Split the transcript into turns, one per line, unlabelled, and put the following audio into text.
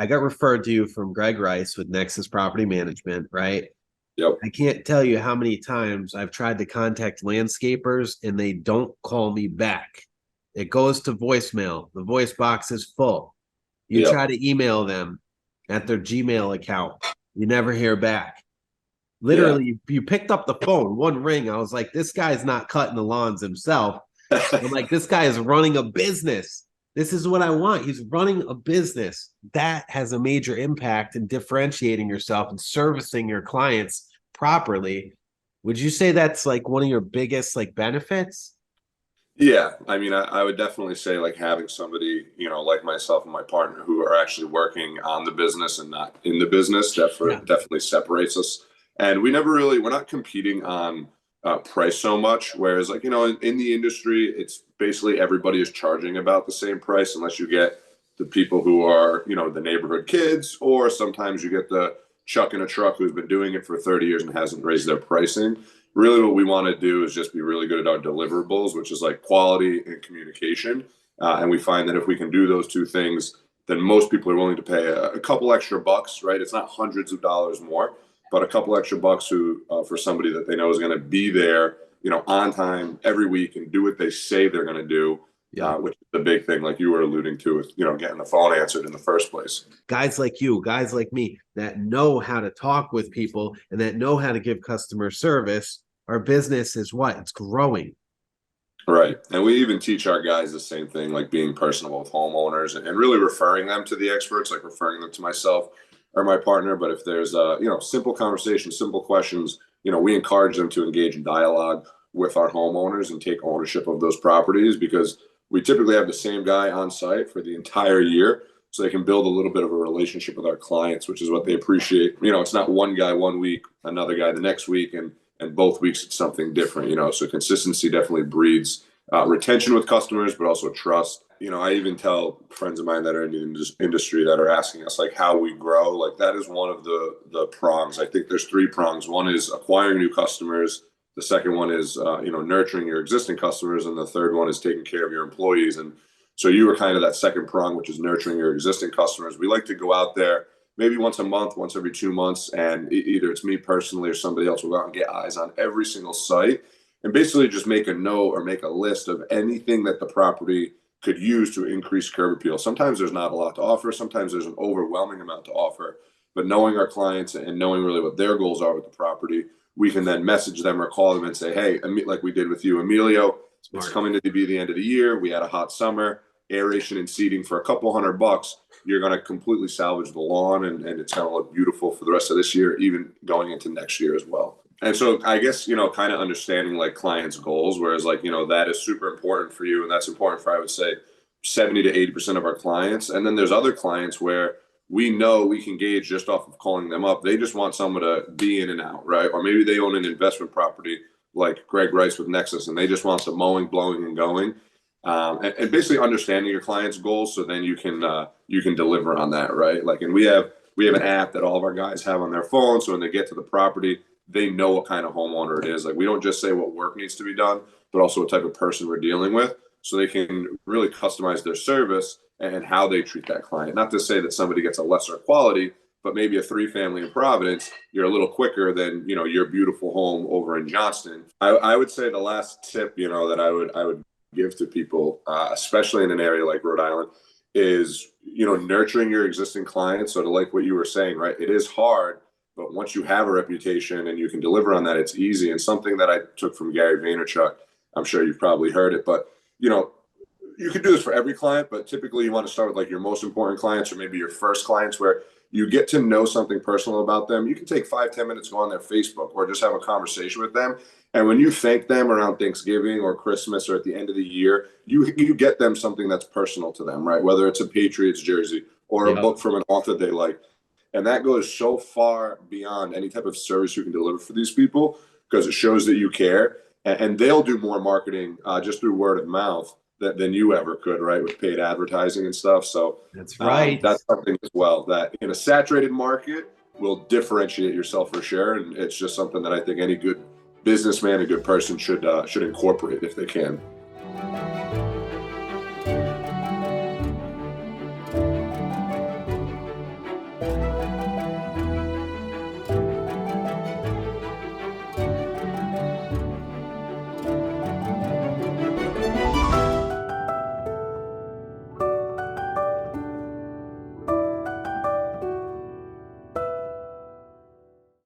got referred to you from Greg Rice with Nexus Property Management, right?
Yep.
I can't tell you how many times I've tried to contact landscapers and they don't call me back. It goes to voicemail. The voice box is full. You
Yep.
try to email them at their Gmail account. You never hear back. Literally, you picked up the phone, one ring. I was like, this guy's not cutting the lawns himself. I'm like, this guy is running a business. This is what I want. He's running a business. That has a major impact in differentiating yourself and servicing your clients properly. Would you say that's like one of your biggest like benefits?
Yeah, I mean, I would definitely say like having somebody, like myself and my partner who are actually working on the business and not in the business definitely separates us. And we're not competing on price so much. Whereas like, in the industry, it's basically everybody is charging about the same price unless you get the people who are, the neighborhood kids, or sometimes you get the chuck in a truck who's been doing it for 30 years and hasn't raised their pricing. Really what we want to do is just be really good at our deliverables, which is like quality and communication. And we find that if we can do those two things, then most people are willing to pay a couple extra bucks, right? It's not hundreds of dollars more, but a couple extra bucks for somebody that they know is going to be there, on time every week and do what they say they're going to do.
Yeah.
Which is the big thing, like you were alluding to, with getting the phone answered in the first place.
Guys like you, guys like me that know how to talk with people and that know how to give customer service. Our business is what? It's growing.
Right. And we even teach our guys the same thing, like being personable with homeowners and really referring them to the experts, like referring them to myself or my partner. But if there's simple conversations, simple questions, we encourage them to engage in dialogue with our homeowners and take ownership of those properties, because we typically have the same guy on site for the entire year, so they can build a little bit of a relationship with our clients, which is what they appreciate. It's not one guy one week, another guy the next week, and both weeks it's something different. So consistency definitely breeds retention with customers, but also trust. I even tell friends of mine that are in the industry that are asking us like how we grow, like that is one of the prongs. I think there's three prongs. One is acquiring new customers. The second one is, nurturing your existing customers. And the third one is taking care of your employees. And so you were kind of that second prong, which is nurturing your existing customers. We like to go out there maybe once a month, once every 2 months. And either it's me personally or somebody else will go out and get eyes on every single site and basically just make a note or make a list of anything that the property could use to increase curb appeal. Sometimes there's not a lot to offer. Sometimes there's an overwhelming amount to offer. But knowing our clients and knowing really what their goals are with the property, we can then message them or call them and say, hey, like we did with you, Emilio, it's coming to be the end of the year. We had a hot summer, aeration and seeding for a couple $100. You're going to completely salvage the lawn and it's going to look beautiful for the rest of this year, even going into next year as well. And so I guess, kind of understanding like clients' goals, whereas like, that is super important for you. And that's important for, I would say, 70 to 80% of our clients. And then there's other clients where we know we can gauge just off of calling them up. They just want someone to be in and out, right? Or maybe they own an investment property like Greg Rice with Nexus, and they just want some mowing, blowing, and going. And basically understanding your client's goals, so then you can deliver on that, right? Like, and we have an app that all of our guys have on their phone, so when they get to the property, they know what kind of homeowner it is. Like, we don't just say what work needs to be done, but also what type of person we're dealing with, so they can really customize their service and how they treat that client. Not to say that somebody gets a lesser quality, but maybe a 3-family in Providence, you're a little quicker than, your beautiful home over in Johnston. I would say the last tip, that I would give to people, especially in an area like Rhode Island, is, nurturing your existing clients. So to like what you were saying, right? It is hard, but once you have a reputation and you can deliver on that, it's easy. And something that I took from Gary Vaynerchuk, I'm sure you've probably heard it, but, you can do this for every client, but typically you want to start with like your most important clients or maybe your first clients, where you get to know something personal about them. You can take 5-10 minutes, go on their Facebook or just have a conversation with them. And when you thank them around Thanksgiving or Christmas or at the end of the year, you get them something that's personal to them, right? Whether it's a Patriots jersey or a book from an author they like. And that goes so far beyond any type of service you can deliver for these people, because it shows that you care. And they'll do more marketing just through word of mouth than you ever could, right? With paid advertising and stuff. So
that's right.
That's something as well that in a saturated market will differentiate yourself for sure. And it's just something that I think any good businessman, a good person should incorporate if they can.